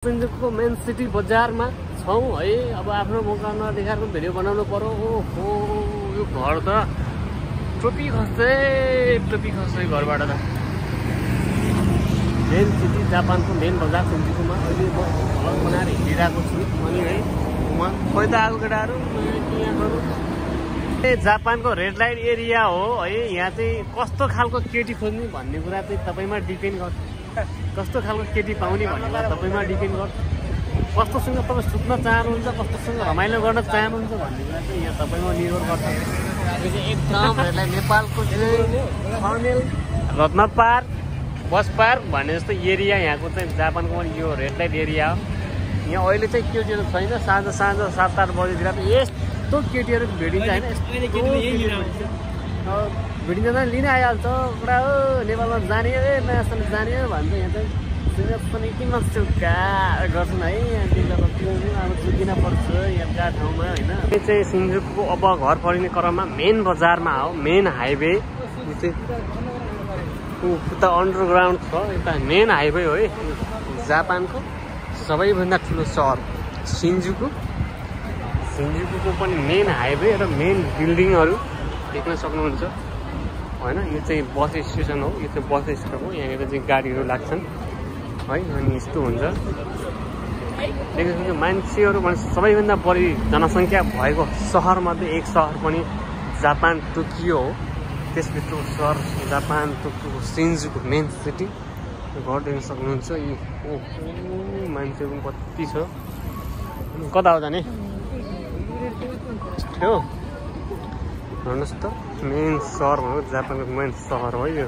सिन्जुकको main city बजारमा छौँ है। अब आफ्नो मौकामा देखाएको भिडियो बनाउनु पर्यो। ओहो यो घर त टोपी खस्दै घरबाट त। मेन सिटी जापानको मेन बजार सिन्जुकमा अहिले म भ्लग बनाएर हिँडिरहेको छु। अनि है खोइ त आएको केटाहरू जापानको रेड लाइट एरिया हो है। यहाँ चाहिँ कस्तो खालको केटी खोज्ने भन्ने कुरा चाहिँ तपाईँमा डिपेन्ड गर्छ। कस्तो खालको केटी पाउने भन्ने कुरा तपाईँमा डिपेन्ड गर्छ। कस्तोसँग तपाईँ सुत्न चाहनुहुन्छ, कस्तोसँग रमाइलो गर्न चाहनुहुन्छ भन्ने कुरा चाहिँ यहाँ तपाईँमा निर्भर गर्छ। यो चाहिँ एकदम रेड लाइट नेपालको चाहिँ रत्न पार्क बस पार्क भने जस्तो एरिया यहाँको चाहिँ जापानको यो रेड लाइट एरिया हो। यहाँ अहिले चाहिँ केटीहरू छैन। साँझ 7-8 बजीतिर त यस्तो केटीहरू भेटिन्छ होइन। भेटिन्छ लिन आइहाल्छ पुरा हो। नेपालमा जाने नयाँसँग जाने भन्छ। यहाँ चाहिँ किन चुक्का गर्छन् है। यहाँ अब चुकिन पर्छ यहाँका ठाउँमा होइन। यो चाहिँ सिन्जुकको अब घर परिने क्रममा मेन बजारमा हो। मेन हाइवे यो चाहिँ उता अन्डरग्राउन्ड छ। यता मेन हाइवे हो है। जापानको सबैभन्दा ठुलो सहर सिन्जुकको पनि मेन हाइवे र मेन बिल्डिङहरू देख्न सक्नुहुन्छ होइन। यो चाहिँ बस स्टेसन हो। यो चाहिँ बस स्टप हो। यहाँनिर चाहिँ गाडीहरू लाग्छन् है। अनि यस्तो हुन्छ देख्नु मान्छेहरू भने सबैभन्दा बढी जनसङ्ख्या भएको सहरमध्ये एक सहर पनि जापान टोकियो हो। त्यसभित्र सहर जापान टोकियोको सिन्जुकको मेन सिटी घर देख्न सक्नुहुन्छ। यो मान्छेहरू पनि कति छ। कता हो जाने हो हेर्नुहोस् त। मेन सहर हो जापानको मेन सहर हो यो।